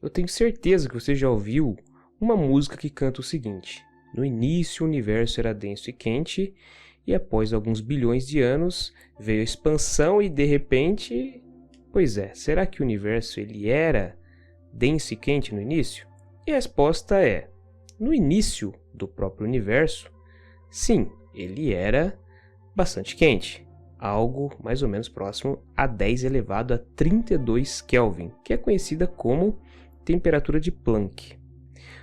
Eu tenho certeza que você já ouviu uma música que canta o seguinte: no início o universo era denso e quente, e após alguns bilhões de anos veio a expansão e de repente... Pois é, será que o universo ele era denso e quente no início? E a resposta é: no início do próprio universo, sim, ele era bastante quente. Algo mais ou menos próximo a 10 elevado a 32 Kelvin, que é conhecida como temperatura de Planck.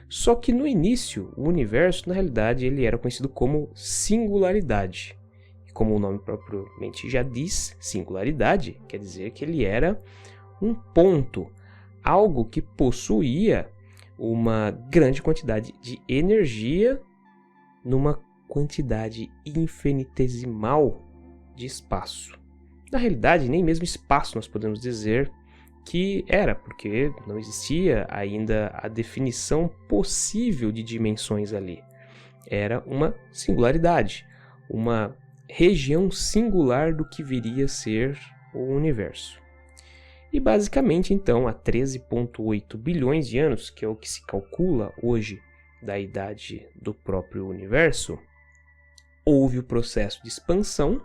Só que no início, o universo, na realidade, ele era conhecido como singularidade. E como o nome propriamente já diz, singularidade quer dizer que ele era um ponto, algo que possuía uma grande quantidade de energia numa quantidade infinitesimal de espaço. Na realidade, nem mesmo espaço nós podemos dizer que era, porque não existia ainda a definição possível de dimensões ali. Era uma singularidade, uma região singular do que viria a ser o universo. E basicamente, então, há 13,8 bilhões de anos, que é o que se calcula hoje da idade do próprio universo, houve o processo de expansão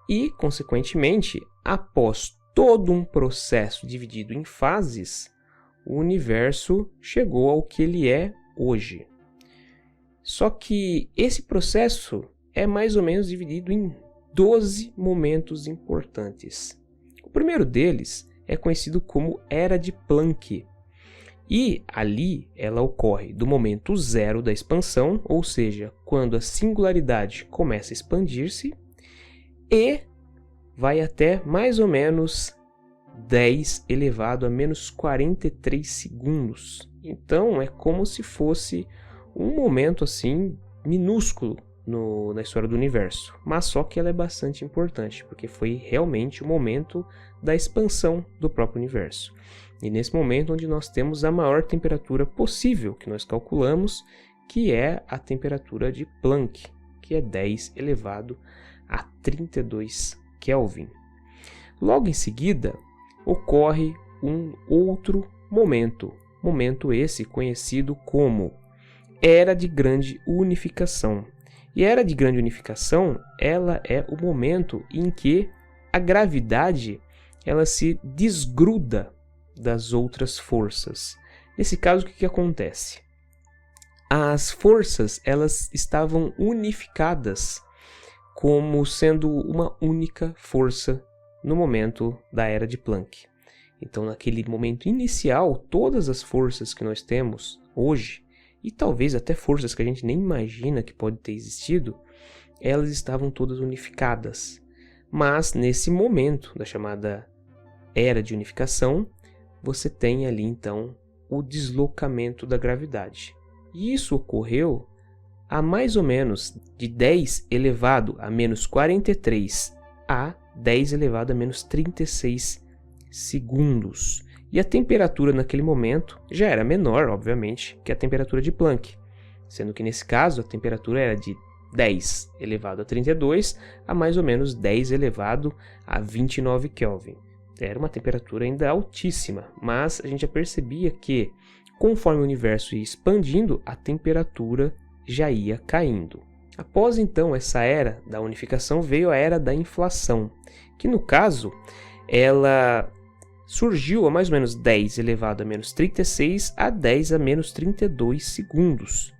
e, consequentemente, após todo um processo dividido em fases, o universo chegou ao que ele é hoje. Só que esse processo é mais ou menos dividido em 12 momentos importantes. O primeiro deles é conhecido como Era de Planck. E ali ela ocorre do momento zero da expansão, ou seja, quando a singularidade começa a expandir-se, e vai até mais ou menos 10 elevado a menos 43 segundos. Então é como se fosse um momento assim minúsculo na história do universo, mas só que ela é bastante importante, porque foi realmente o momento da expansão do próprio universo. E nesse momento onde nós temos a maior temperatura possível que nós calculamos, que é a temperatura de Planck, que é 10 elevado a 32 Kelvin. Logo em seguida, ocorre um outro momento esse conhecido como Era de Grande Unificação. E a Era de Grande Unificação, ela é o momento em que a gravidade ela se desgruda das outras forças. Nesse caso, o que acontece? As forças elas estavam unificadas como sendo uma única força no momento da Era de Planck. Então, naquele momento inicial, todas as forças que nós temos hoje, e talvez até forças que a gente nem imagina que pode ter existido, elas estavam todas unificadas. Mas nesse momento da chamada Era de Unificação, você tem ali então o deslocamento da gravidade. E isso ocorreu a mais ou menos de 10 elevado a menos 43 a 10 elevado a menos 36 segundos. E a temperatura naquele momento já era menor, obviamente, que a temperatura de Planck, sendo que nesse caso a temperatura era de 10 elevado a 32 a mais ou menos 10 elevado a 29 Kelvin. Era uma temperatura ainda altíssima, mas a gente já percebia que, conforme o universo ia expandindo, a temperatura já ia caindo. Após então essa era da unificação, veio a era da inflação, que no caso ela surgiu a mais ou menos 10 elevado a menos 36 a 10 a menos 32 segundos.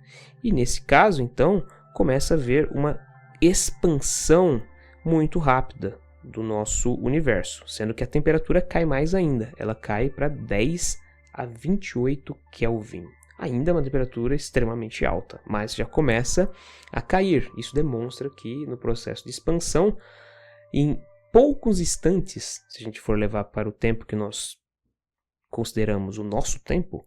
E nesse caso, então, começa a haver uma expansão muito rápida do nosso universo, sendo que a temperatura cai mais ainda. Ela cai para 10 a 28 Kelvin. Ainda é uma temperatura extremamente alta, mas já começa a cair. Isso demonstra que no processo de expansão, em poucos instantes, se a gente for levar para o tempo que nós consideramos o nosso tempo,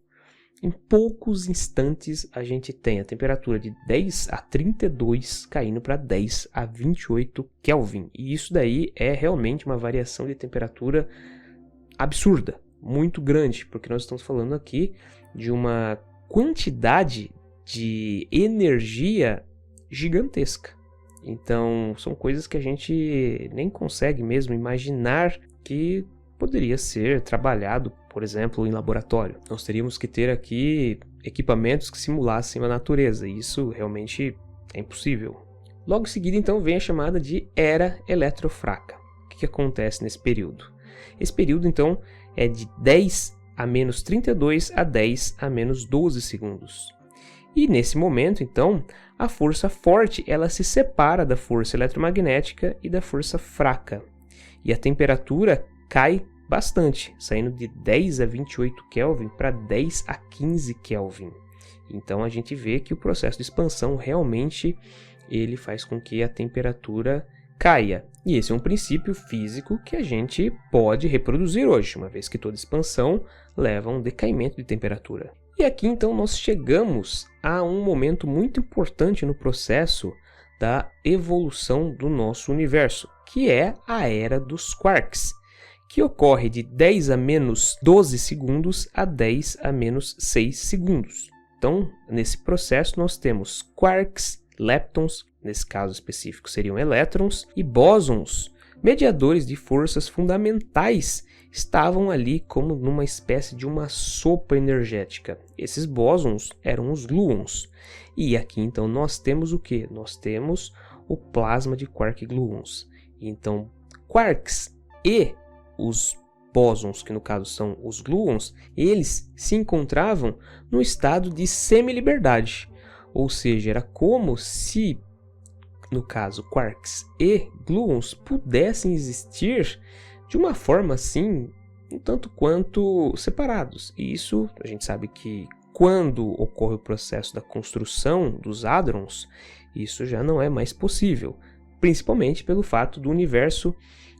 em poucos instantes a gente tem a temperatura de 10 a 32 caindo para 10 a 28 Kelvin. E isso daí é realmente uma variação de temperatura absurda, muito grande, porque nós estamos falando aqui de uma quantidade de energia gigantesca. Então, são coisas que a gente nem consegue mesmo imaginar que poderia ser trabalhado, por exemplo, em laboratório. Nós teríamos que ter aqui equipamentos que simulassem a natureza, e isso realmente é impossível. Logo em seguida, então, vem a chamada de Era Eletrofraca. O que acontece nesse período? Esse período, então, é de 10 a menos 32 a 10 a menos 12 segundos. E nesse momento, então, a força forte ela se separa da força eletromagnética e da força fraca. E a temperatura cai bastante, saindo de 10 a 28 Kelvin para 10 a 15 Kelvin. Então a gente vê que o processo de expansão realmente ele faz com que a temperatura caia. E esse é um princípio físico que a gente pode reproduzir hoje, uma vez que toda expansão leva a um decaimento de temperatura. E aqui então nós chegamos a um momento muito importante no processo da evolução do nosso universo, que é a Era dos Quarks, que ocorre de 10 a menos 12 segundos a 10 a menos 6 segundos. Então, nesse processo nós temos quarks, leptons, nesse caso específico seriam elétrons, e bósons, mediadores de forças fundamentais, estavam ali como numa espécie de uma sopa energética. Esses bósons eram os gluons. E aqui então nós temos o que? Nós temos o plasma de quark gluons. Então, quarks e os bósons, que no caso são os gluons, eles se encontravam no estado de semi-liberdade. Ou seja, era como se, no caso, quarks e gluons pudessem existir de uma forma assim, um tanto quanto separados. E isso a gente sabe que quando ocorre o processo da construção dos hadrons, isso já não é mais possível, principalmente pelo fato do universo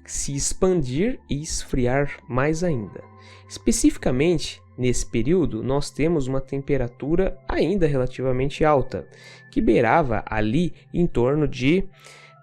se expandir e esfriar mais ainda. Especificamente, nesse período, nós temos uma temperatura ainda relativamente alta, que beirava ali em torno de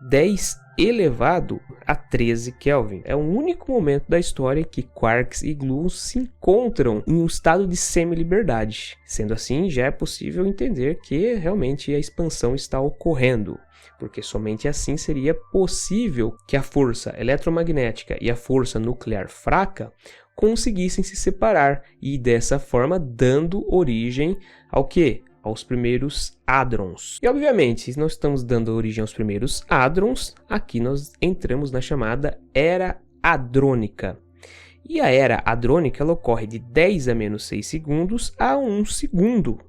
10 elevado a 13 Kelvin. É o único momento da história em que quarks e gluons se encontram em um estado de semi-liberdade. Sendo assim, já é possível entender que realmente a expansão está ocorrendo, porque somente assim seria possível que a força eletromagnética e a força nuclear fraca conseguissem se separar e dessa forma dando origem ao quê? Aos primeiros hadrons. E obviamente, se nós estamos dando origem aos primeiros hadrons, aqui nós entramos na chamada Era Hadrônica. E a Era Hadrônica ela ocorre de 10 a menos 6 segundos a 1 segundo.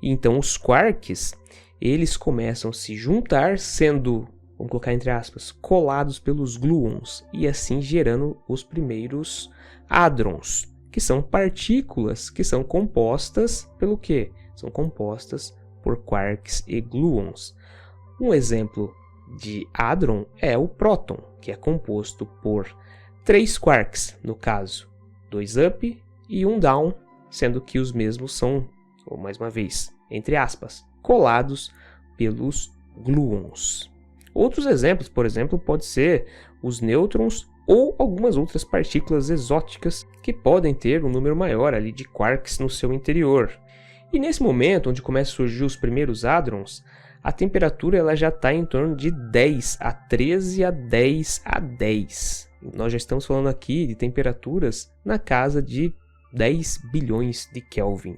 Então os quarks, eles começam a se juntar, sendo, vamos colocar entre aspas, colados pelos gluons, e assim gerando os primeiros hadrons, que são partículas que são compostas pelo quê? São compostas por quarks e gluons. Um exemplo de hadron é o próton, que é composto por 3 quarks, no caso, 2 up e 1 down, sendo que os mesmos são, ou mais uma vez, entre aspas, colados pelos gluons. Outros exemplos, por exemplo, pode ser os nêutrons ou algumas outras partículas exóticas que podem ter um número maior ali de quarks no seu interior. E nesse momento, onde começam a surgir os primeiros hadrons, a temperatura ela já está em torno de 10 a 13 a 10 a 10. Nós já estamos falando aqui de temperaturas na casa de 10 bilhões de Kelvin.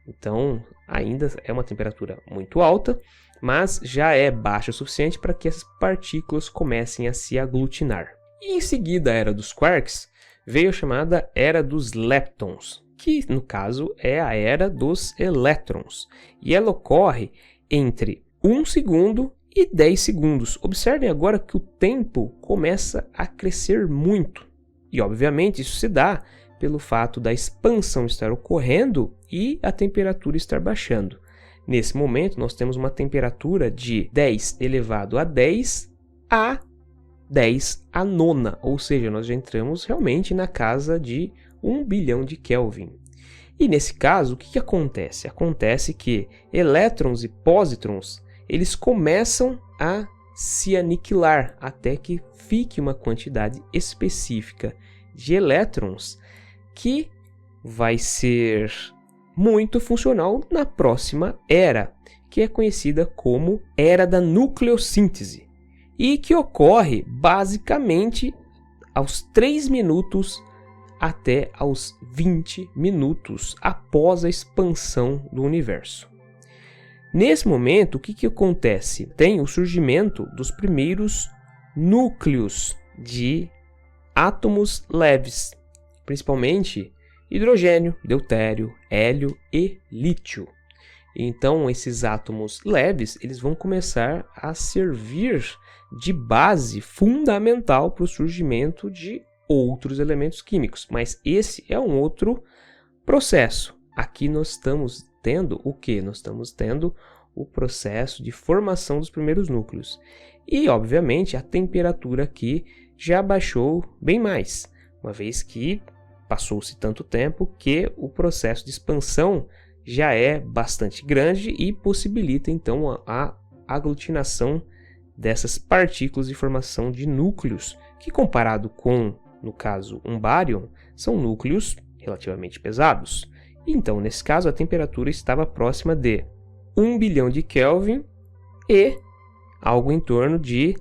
Então, ainda é uma temperatura muito alta, mas já é baixa o suficiente para que essas partículas comecem a se aglutinar. E em seguida a Era dos Quarks, veio a chamada Era dos Leptons, que no caso é a Era dos Elétrons. E ela ocorre entre 1 segundo e 10 segundos. Observem agora que o tempo começa a crescer muito. E obviamente isso se dá pelo fato da expansão estar ocorrendo e a temperatura estar baixando. Nesse momento nós temos uma temperatura de 10 elevado a 10 a 10 a nona, ou seja, nós já entramos realmente na casa de 1 bilhão de Kelvin. E nesse caso, o que acontece? Acontece que elétrons e pósitrons, eles começam a se aniquilar até que fique uma quantidade específica de elétrons que vai ser muito funcional na próxima era, que é conhecida como Era da Nucleossíntese, e que ocorre basicamente aos 3 minutos até aos 20 minutos após a expansão do universo. Nesse momento, o que acontece? Tem o surgimento dos primeiros núcleos de átomos leves, principalmente hidrogênio, deutério, hélio e lítio. Então, esses átomos leves, eles vão começar a servir de base fundamental para o surgimento de outros elementos químicos. Mas esse é um outro processo. Aqui nós estamos tendo o quê? Nós estamos tendo o processo de formação dos primeiros núcleos. E, obviamente, a temperatura aqui já baixou bem mais, uma vez que passou-se tanto tempo que o processo de expansão já é bastante grande e possibilita, então, a aglutinação dessas partículas de formação de núcleos, que comparado com, no caso, um bárion, são núcleos relativamente pesados. Então, nesse caso, a temperatura estava próxima de 1 bilhão de Kelvin e algo em torno de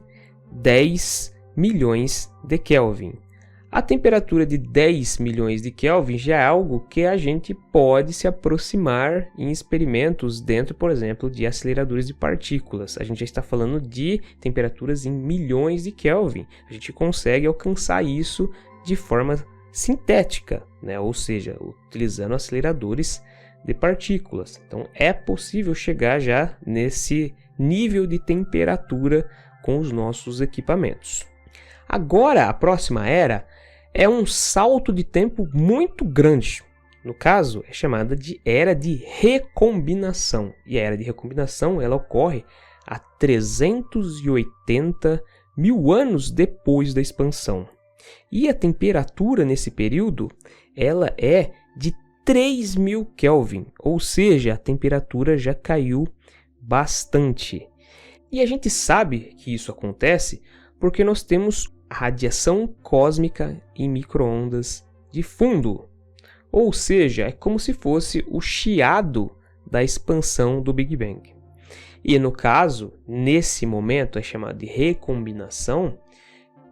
10 milhões de Kelvin. A temperatura de 10 milhões de Kelvin já é algo que a gente pode se aproximar em experimentos dentro, por exemplo, de aceleradores de partículas. A gente já está falando de temperaturas em milhões de Kelvin. A gente consegue alcançar isso de forma sintética, né? Ou seja, utilizando aceleradores de partículas. Então, é possível chegar já nesse nível de temperatura com os nossos equipamentos. Agora, a próxima era é um salto de tempo muito grande. No caso, é chamada de era de recombinação. E a era de recombinação ela ocorre a 380 mil anos depois da expansão. E a temperatura nesse período ela é de 3.000 Kelvin, ou seja, a temperatura já caiu bastante. E a gente sabe que isso acontece porque nós temos radiação cósmica em micro-ondas de fundo. Ou seja, é como se fosse o chiado da expansão do Big Bang. E no caso, nesse momento é chamado de recombinação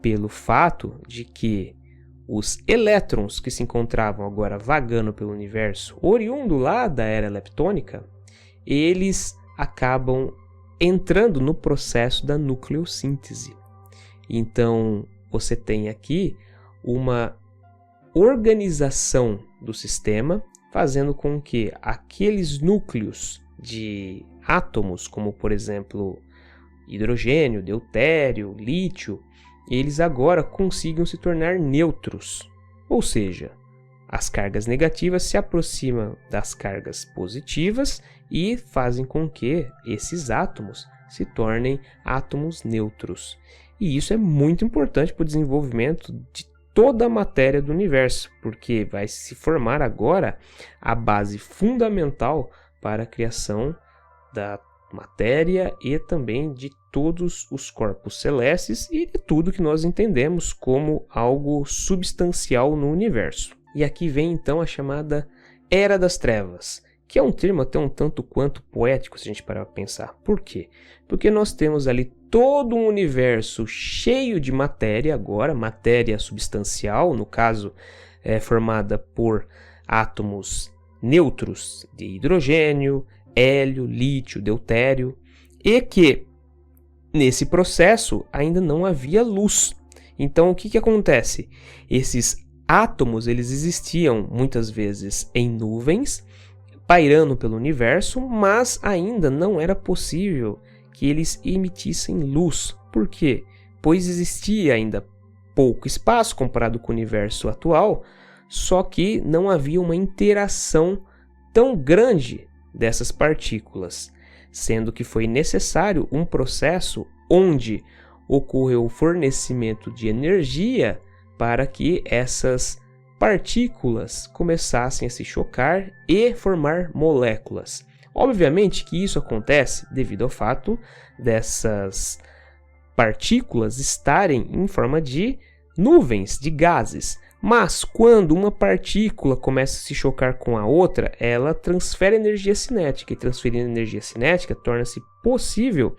pelo fato de que os elétrons que se encontravam agora vagando pelo universo, oriundo lá da era leptônica, eles acabam entrando no processo da nucleossíntese. Então, você tem aqui uma organização do sistema, fazendo com que aqueles núcleos de átomos, como por exemplo hidrogênio, deutério, lítio, eles agora consigam se tornar neutros. Ou seja, as cargas negativas se aproximam das cargas positivas e fazem com que esses átomos se tornem átomos neutros. E isso é muito importante para o desenvolvimento de toda a matéria do universo, porque vai se formar agora a base fundamental para a criação da matéria e também de todos os corpos celestes e de tudo que nós entendemos como algo substancial no universo. E aqui vem então a chamada Era das Trevas, que é um termo até um tanto quanto poético se a gente parar para pensar. Por quê? Porque nós temos ali todo um universo cheio de matéria agora, matéria substancial, no caso formada por átomos neutros de hidrogênio, hélio, lítio, deutério, e que nesse processo ainda não havia luz. Então o que acontece? Esses átomos eles existiam muitas vezes em nuvens, pairando pelo universo, mas ainda não era possível que eles emitissem luz. Por quê? Pois existia ainda pouco espaço comparado com o universo atual, só que não havia uma interação tão grande dessas partículas, sendo que foi necessário um processo onde ocorreu o fornecimento de energia para que essas partículas começassem a se chocar e formar moléculas. Obviamente que isso acontece devido ao fato dessas partículas estarem em forma de nuvens, de gases. Mas quando uma partícula começa a se chocar com a outra, ela transfere energia cinética. E transferindo energia cinética, torna-se possível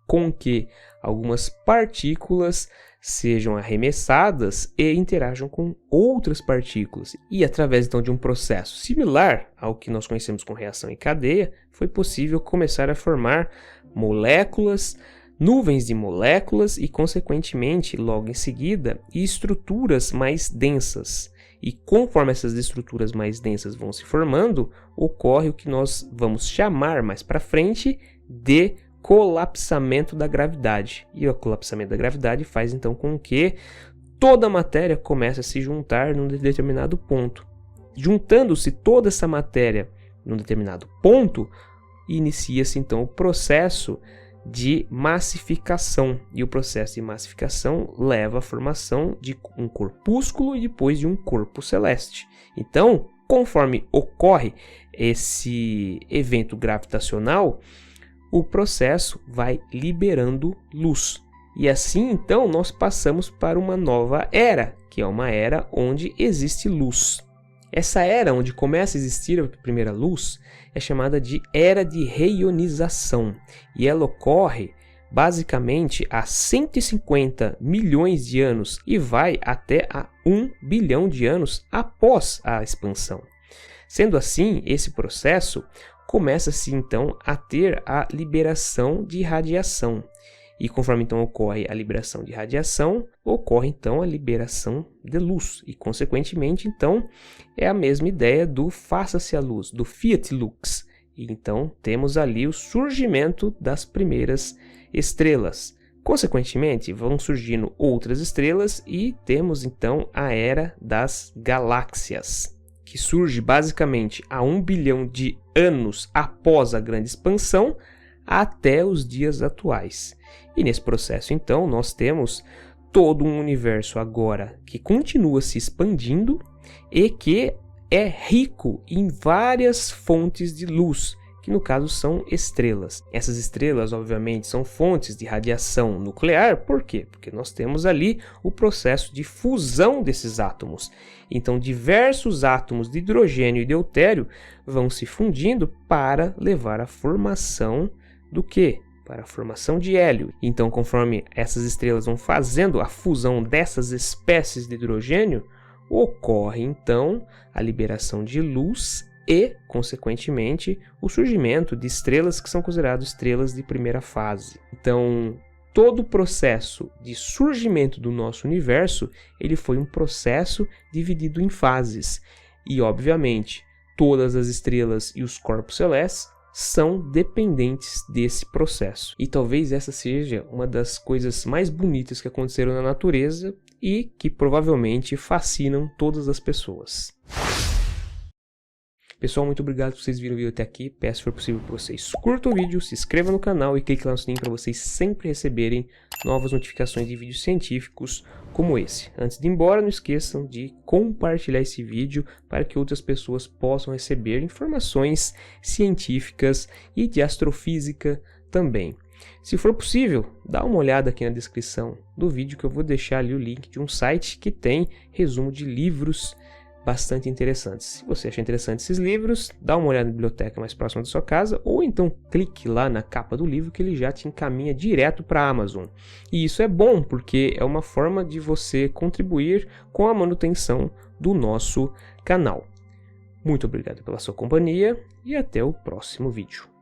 com que algumas partículas sejam arremessadas e interajam com outras partículas. E através então de um processo similar ao que nós conhecemos com reação em cadeia, foi possível começar a formar moléculas, nuvens de moléculas e, consequentemente, logo em seguida, estruturas mais densas. E conforme essas estruturas mais densas vão se formando, ocorre o que nós vamos chamar mais para frente de colapsamento da gravidade. E o colapsamento da gravidade faz então com que toda a matéria comece a se juntar num determinado ponto. Juntando-se toda essa matéria num determinado ponto, inicia-se então o processo de massificação. E o processo de massificação leva à formação de um corpúsculo e depois de um corpo celeste. Então, conforme ocorre esse evento gravitacional, o processo vai liberando luz. E assim, então, nós passamos para uma nova era, que é uma era onde existe luz. Essa era onde começa a existir a primeira luz é chamada de era de reionização. E ela ocorre basicamente há 150 milhões de anos e vai até a 1 bilhão de anos após a expansão. Sendo assim, esse processo começa-se então a ter a liberação de radiação. E conforme então ocorre a liberação de radiação, ocorre então a liberação de luz. E consequentemente então é a mesma ideia do faça-se a luz, do fiat lux. E então temos ali o surgimento das primeiras estrelas. Consequentemente vão surgindo outras estrelas e temos então a era das galáxias, que surge basicamente há 1 bilhão de anos após a grande expansão até os dias atuais. E nesse processo, então, nós temos todo um universo agora que continua se expandindo e que é rico em várias fontes de luz, que no caso são estrelas. Essas estrelas, obviamente, são fontes de radiação nuclear. Por quê? Porque nós temos ali o processo de fusão desses átomos. Então, diversos átomos de hidrogênio e deutério vão se fundindo para levar à formação do quê? Para a formação de hélio. Então, conforme essas estrelas vão fazendo a fusão dessas espécies de hidrogênio, ocorre então a liberação de luz e, consequentemente, o surgimento de estrelas que são consideradas estrelas de primeira fase. Então, todo o processo de surgimento do nosso universo, ele foi um processo dividido em fases. E, obviamente, todas as estrelas e os corpos celestes são dependentes desse processo. E talvez essa seja uma das coisas mais bonitas que aconteceram na natureza e que provavelmente fascinam todas as pessoas. Pessoal, muito obrigado por vocês virem o vídeo até aqui. Peço, se for possível, que vocês curtam o vídeo, se inscrevam no canal e cliquem lá no sininho para vocês sempre receberem novas notificações de vídeos científicos como esse. Antes de ir embora, não esqueçam de compartilhar esse vídeo para que outras pessoas possam receber informações científicas e de astrofísica também. Se for possível, dá uma olhada aqui na descrição do vídeo que eu vou deixar ali o link de um site que tem resumo de livros bastante interessantes. Se você achar interessante esses livros, dá uma olhada na biblioteca mais próxima da sua casa ou então clique lá na capa do livro que ele já te encaminha direto para a Amazon. E isso é bom porque é uma forma de você contribuir com a manutenção do nosso canal. Muito obrigado pela sua companhia e até o próximo vídeo.